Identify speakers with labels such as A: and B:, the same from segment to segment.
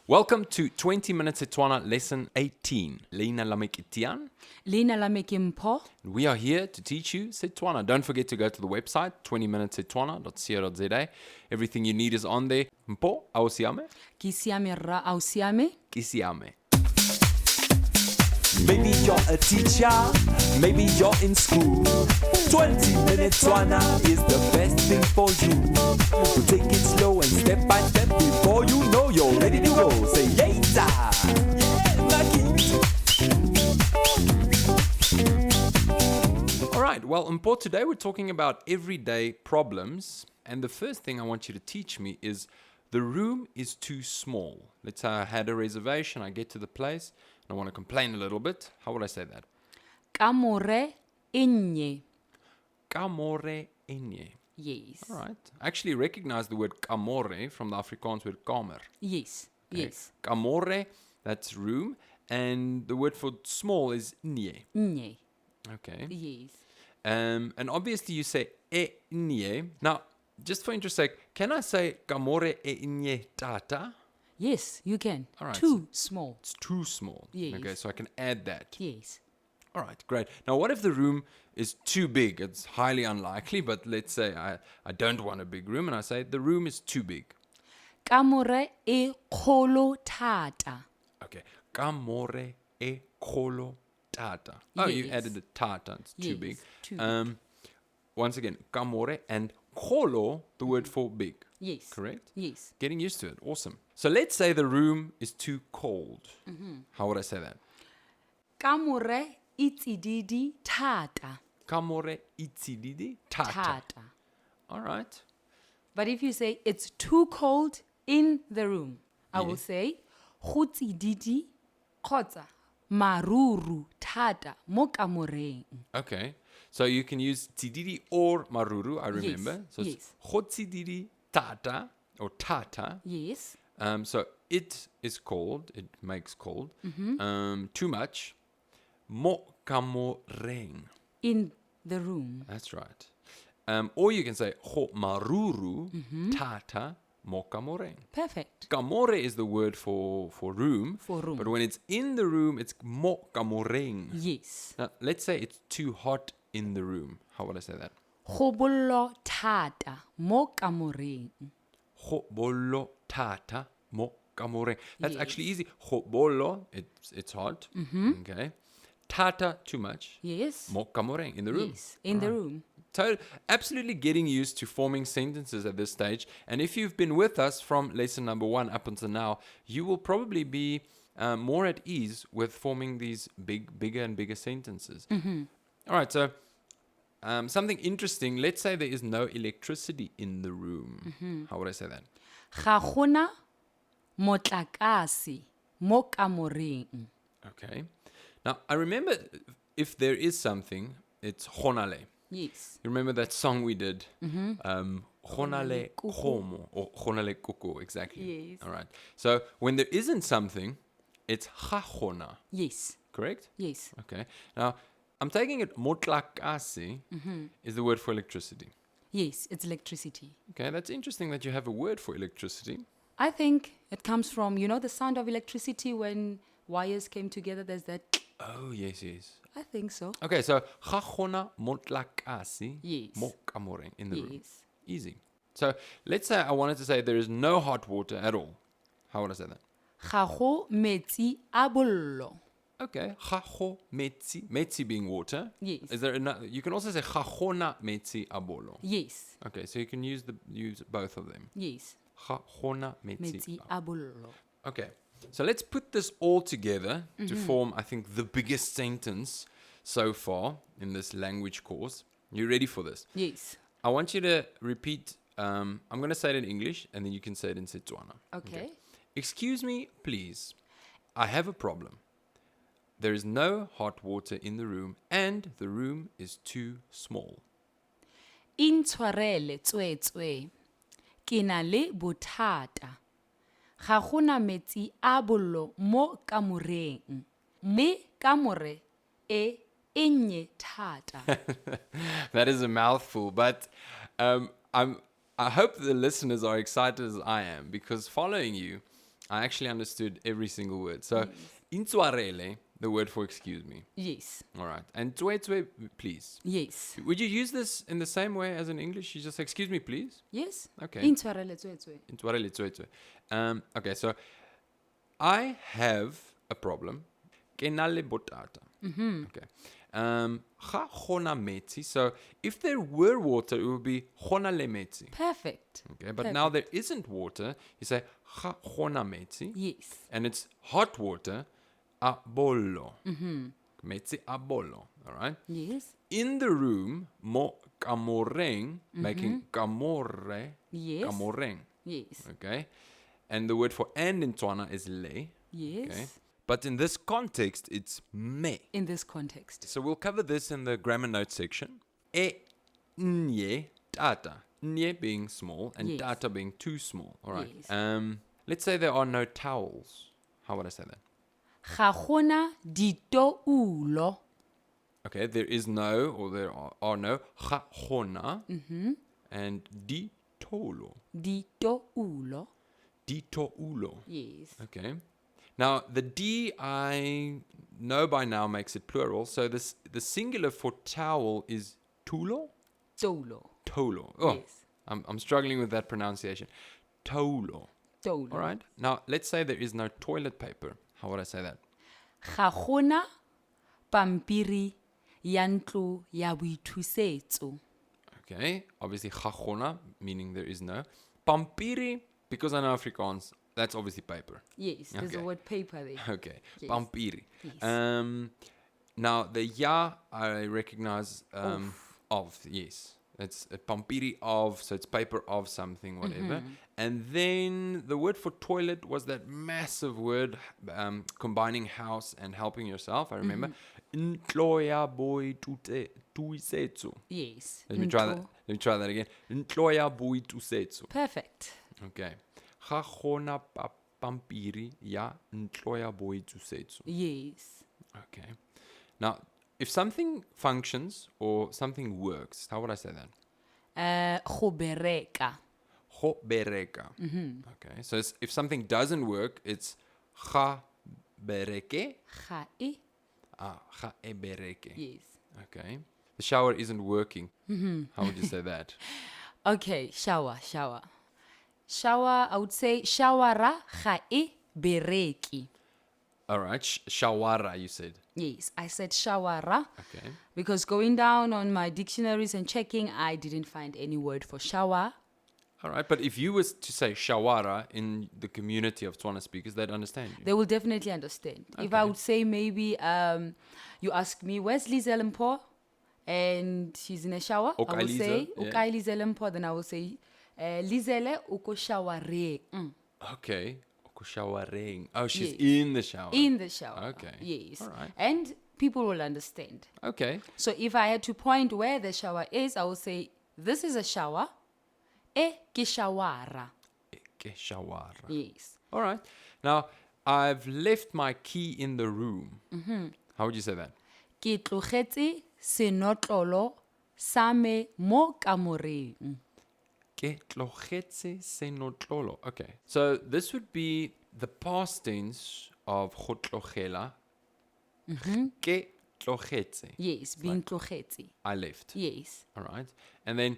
A: Welcome to 20 Minute Setswana Lesson 18. Leina la me ke Tian.
B: Leina la me ke Mpho.
A: We are here to teach you Setswana. Don't forget to go to the website, 20minutesetswana.co.za. Everything you need is on there. Mpho, au siame?
B: Ki siame rra au siame.
A: Ki siame.
C: Maybe you're a teacher, maybe you're in school. 20 Minute Setswana is the best thing for you. We'll take it slow and step by step. Before you know you're ready to go. Say yeta! Yeah, lucky!
A: Alright, well, Mpho, today we're talking about everyday problems. And the first thing I want you to teach me is the room is too small. Let's say I had a reservation, I get to the place, and I want to complain a little bit. How would I say that?
B: Kamore enye.
A: Kamore enye.
B: Yes.
A: All right. I actually recognize the word kamore from the Afrikaans word kamer.
B: Yes.
A: Okay.
B: Yes.
A: Kamore, that's room. And the word for small is nye.
B: Nye.
A: Okay.
B: Yes.
A: And obviously you say nye. Now, just for interest sake, can I say kamore nye tata?
B: Yes, you can.
A: All right,
B: Too small.
A: It's too small.
B: Yes.
A: Okay, so I can add that.
B: Yes.
A: All right, great. Now, what if the room is too big? It's highly unlikely, but let's say I don't want a big room, and I say the room is too big.
B: Kamore e kgolo thata.
A: Okay, kamore e kgolo tata. Oh, you
B: Yes.
A: added the tata. It's too
B: Yes,
A: big.
B: too big.
A: Once again, kamore and kgolo, the word for big.
B: Yes.
A: Correct?
B: Yes.
A: Getting used to it. Awesome. So let's say the room is too cold. How would I say that?
B: Kamore itsididi thata.
A: Kamore itsididi tata.
B: Thata.
A: All right.
B: But if you say it's too cold in the room, I will
A: Yes.
B: say go tsididi kgotsa maruru thata mo kamoreng.
A: Okay. So you can use tsididi or maruru, I remember.
B: Yes,
A: So it's
B: yes.
A: tsididi tata or tata.
B: Yes.
A: So it is cold. It makes cold.
B: Mm-hmm.
A: Too much. Mo kamoreng.
B: In the room.
A: That's right. Or you can say ho maruru
B: Mm-hmm.
A: tata mo kamoreng.
B: Perfect.
A: Kamore is the word for room.
B: For room.
A: But when it's in the room, it's mo kamoreng.
B: Yes.
A: Now, let's say it's too hot in the room. How would I say that?
B: Go bollo thata mo kamoreng.
A: Ho bolo tata mo kamoreng. That's
B: Yes.
A: actually easy. Ho bolo, it's hot. Okay. Tata, too much.
B: Yes.
A: Mo kamoreng, in the room.
B: Yes. In the room.
A: So, absolutely getting used to forming sentences at this stage. And if you've been with us from lesson number 1 up until now, you will probably be more at ease with forming these bigger and bigger sentences. All right, so something interesting. Let's say there is no electricity in the room. How would I say that?
B: Ga gona motlakase mo kamoreng.
A: Okay. Now, I remember if there is something, it's honale.
B: Yes.
A: You remember that song we did? Honale komo, or honale kuku, exactly.
B: Yes.
A: All right. So when there isn't something, it's hachona,
B: Yes.
A: correct?
B: Yes.
A: Okay. Now, I'm taking it motlakase is the word for electricity.
B: Yes. It's electricity.
A: Okay, that's interesting that you have a word for electricity.
B: I think it comes from, the sound of electricity when wires came together. There's that.
A: Oh, yes, yes.
B: I think so.
A: Okay, so hachona motlakase
B: Yes.
A: mo kamoreng in the room.
B: Yes.
A: Easy. So let's say I wanted to say there is no hot water at all. How would I say that?
B: Ga go metsi a bollo.
A: Okay, gago metsi, metsi being water.
B: Yes.
A: Is there another? You can also say gagona metsi abolo.
B: Yes.
A: Okay, so you can use both of them.
B: Yes.
A: Gagona metsi.
B: Metsi a bollo.
A: Okay, so let's put this all together to form, I think, the biggest sentence so far in this language course. You ready for this?
B: Yes.
A: I want you to repeat. I'm going to say it in English, and then you can say it in Setswana.
B: Okay.
A: Excuse me, please. I have a problem. There is no hot water in the room, and the room is too small.
B: Intshwarele tswetswe. Ke na le bothata. Ga gona metsi a bollo mo kamoreng. Mme kamore e ennye thata.
A: That is a mouthful, but I hope the listeners are excited as I am, because following you, I actually understood every single word. So, intwarele, the word for excuse me.
B: Yes.
A: All right. And tswe, please.
B: Yes.
A: Would you use this in the same way as in English? You just say, excuse me, please?
B: Yes.
A: Okay.
B: Intshwarele tswetswe.
A: Intwarele tswe. Okay, so I have a problem. Ke na le bothata. Okay. Ga gona metsi. So if there were water, it would be gona le metsi.
B: Perfect.
A: Okay, but now there isn't water. You say ga gona metsi.
B: Yes.
A: And it's hot water. A bollo. Metsi a bollo. All right.
B: Yes.
A: In the room, mo kamoreng, making kamore.
B: Yes.
A: Kamoreng.
B: Yes.
A: Okay. And the word for and in Tswana is le.
B: Yes.
A: Okay. But in this context, it's me.
B: In this context.
A: So we'll cover this in the grammar notes section. E nye tata. Nye being small and
B: Yes.
A: tata being too small. All right.
B: Yes.
A: Let's say there are no towels. How would I say that?
B: Ga gona ditoulo.
A: Okay, there is no, or there are no. Ga gona. And di tolo.
B: Ditoulo.
A: Di toulo.
B: Yes.
A: Okay. Now, the D, I know by now, makes it plural. So the singular for towel is tulo?
B: Toulo.
A: Tolo. Oh,
B: Yes.
A: I'm struggling with that pronunciation. Tolo.
B: Toulo.
A: All right. Now, let's say there is no toilet paper. How would I say that?
B: Ga gona pampiri ya ntlo ya boithusetso.
A: Okay. Obviously, ga gona, meaning there is no. Pampiri, because I know Afrikaans, that's obviously paper.
B: Yes, there's the
A: Okay.
B: word paper there.
A: Okay.
B: Yes.
A: Pampiri.
B: Yes.
A: Now, the ya, I recognize of, yes. It's a pampiri of, so it's paper of something, whatever. And then the word for toilet was that massive word combining house and helping yourself. I remember. Ntloya boy tuisetsu.
B: Yes.
A: Let me try
B: Ntlo.
A: that. Let me try that again. Ntloya boy tuisetsu.
B: Perfect.
A: Okay. Ga gona pampiri ya ntloya boy tuisetsu.
B: Yes.
A: Okay. Now, if something functions or something works, how would I say that?
B: Go bereka.
A: Go bereka. Okay. So if something doesn't work, it's ga bereke.
B: Ga e.
A: Ga e bereke.
B: Yes.
A: Okay. The shower isn't working. How would you say that?
B: Okay, shower. Shower, I would say shawara ga e bereki.
A: All right. Shawara, you said.
B: Yes, I said shawara
A: Okay.
B: because going down on my dictionaries and checking, I didn't find any word for shower.
A: All right. But if you was to say shawara in the community of Tswana speakers, they'd understand you.
B: They will definitely understand. If I
A: Okay.
B: would say maybe you ask me, where's Lizelle Mpho? And she's in a shower. I will
A: Lize,
B: say,
A: yeah.
B: okay, Lizelle Mpho. Then I will say, Lizelle uko shaware.
A: Okay. Shawareng. Oh, she's
B: Yes.
A: in the shower.
B: In the shower.
A: Okay.
B: Yes.
A: All right.
B: And people will understand.
A: Okay.
B: So if I had to point where the shower is, I will say, this is a shower. E ke shawara.
A: Ke shawara.
B: Yes.
A: All right. Now, I've left my key in the room. How would you say that?
B: Ke tlogetse senotlolo sa me mo kamoreng.
A: Ke tlogetse senotlolo. Okay. So this would be the past tense of go tlogela. Ke tlogetse.
B: Yes, being tlogetse.
A: I left.
B: Yes.
A: All right. And then,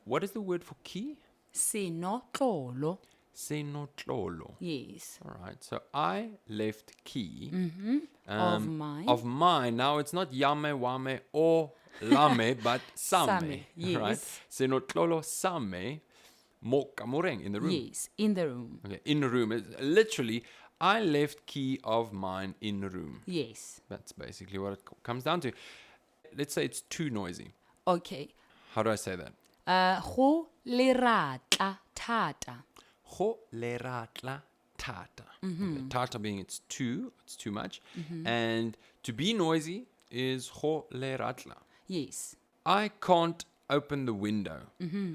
A: what is the word for key?
B: Senotlolo.
A: Senotlolo.
B: Yes.
A: All right. So I left key.
B: Of mine.
A: Of mine. Now it's not yame, wame, or lame, but same.
B: Same, yes.
A: Right? Senotlolo same mo kamoreng in the room.
B: Yes, in the room.
A: Okay, in the room. It's literally, I left key of mine in the room.
B: Yes.
A: That's basically what it comes down to. Let's say it's too noisy.
B: Okay.
A: How do I say that?
B: Go leratla thata.
A: Go leratla tata. Okay, tata being it's too much. And to be noisy is go leratla.
B: Yes.
A: I can't open the window.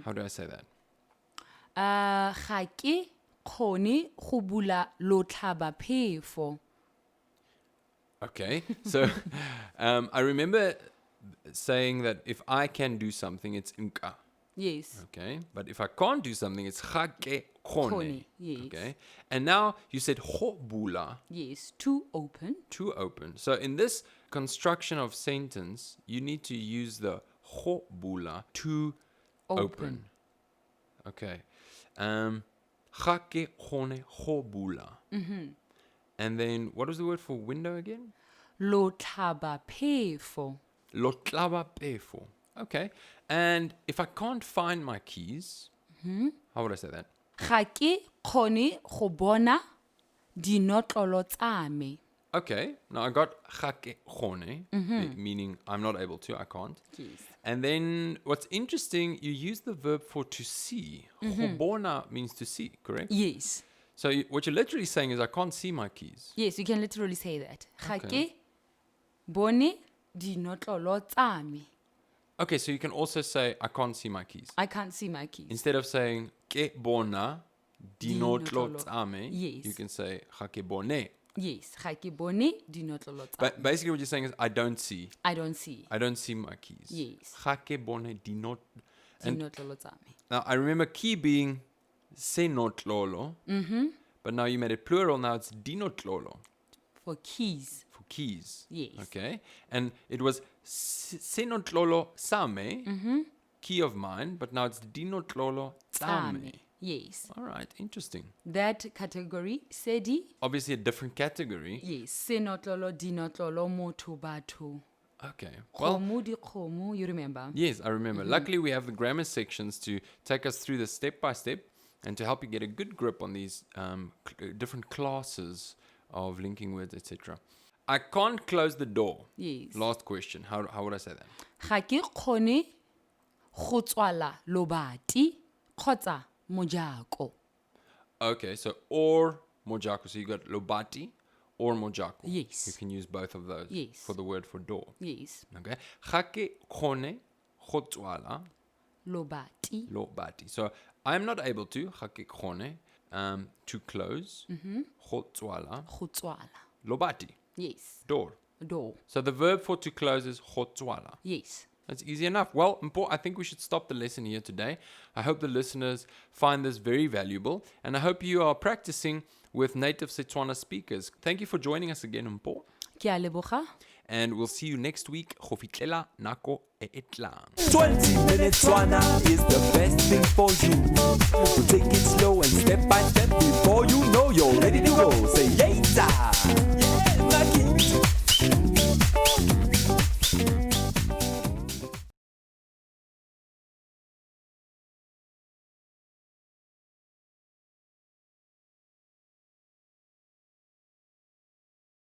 A: How do I say that?
B: Ga ke kgone go bula lotlhaba phefo.
A: Okay, so I remember saying that if I can do something, it's nka.
B: Yes.
A: Okay, but if I can't do something, it's ga ke kgone.
B: Kgone, yes.
A: Okay, and now you said go bula,
B: Yes. To open.
A: to open. So in this construction of sentence, you need to use the go bula, to open. Okay, ga ke kgone go bula. And then what was the word for window again?
B: Lo tlhaba phefo.
A: Lo tlaba pefo. Okay, and if I can't find my keys, how would I say that?
B: Ga ke kgone go bona dinotlolo tsa me.
A: Okay, now I got ga ke kgone, meaning I'm not able to, I can't.
B: Yes.
A: And then what's interesting, you use the verb for to see. Go bona means to see, correct?
B: Yes.
A: So what you're literally saying is I can't see my keys.
B: Yes, you can literally say that. Ga
A: Okay.
B: ke bone dinotlolo tsa me.
A: Okay, so you can also say I can't see my keys.
B: I can't see my keys.
A: Instead of saying ke bona dinotlo
B: Dinotlolo.
A: tsame,
B: Yes.
A: you can say ga ke bone.
B: Yes, ga ke bone dinotlolo tsa
A: But
B: me.
A: basically what you're saying is I don't see.
B: I don't see
A: I don't see my keys.
B: Yes.
A: Ga ke bone dinot. And
B: dinotlolo tsa me.
A: now I remember key being senotlolo. But now you made it plural, now it's dinotlolo
B: For keys.
A: for keys.
B: Yes.
A: Okay. And it was senotlolo same, key of mine, but now it's dinotlolo tsame.
B: Tsame. Yes.
A: All right, interesting.
B: That category, sedi,
A: Obviously a different category.
B: yes, senotlolo, dinotlolo, motho, batho.
A: Okay. Well,
B: Khomo, dikgomo, you remember?
A: yes, I remember. Luckily, we have the grammar sections to take us through this step by step and to help you get a good grip on these different classes of linking words, etc. I can't close the door.
B: Yes.
A: Last question. How would I say that?
B: Ga ke kgone go tswala lobati kgotsa mojako.
A: Okay, so or mojako. So you got lobati or mojako.
B: Yes.
A: You can use both of those
B: Yes.
A: for the word for door.
B: Yes.
A: Okay. Ga ke kgone go tswala
B: Lobati.
A: lobati. So I'm not able to ga ke kgone to close go tswala
B: Go tswala.
A: lobati
B: Yes.
A: door.
B: Do.
A: So the verb for to close is go tswala.
B: Yes.
A: That's easy enough. Well, Mpho, I think we should stop the lesson here today. I hope the listeners find this very valuable, and I hope you are practicing with native Setswana speakers. Thank you for joining us again, Mpho,
B: Ke a leboga.
A: and we'll see you next week. Go fitlela nako e e tlang.
C: 20 minutes Setswana is the best thing for you. So take it slow and step by step before you know you're ready to go. Say yeah.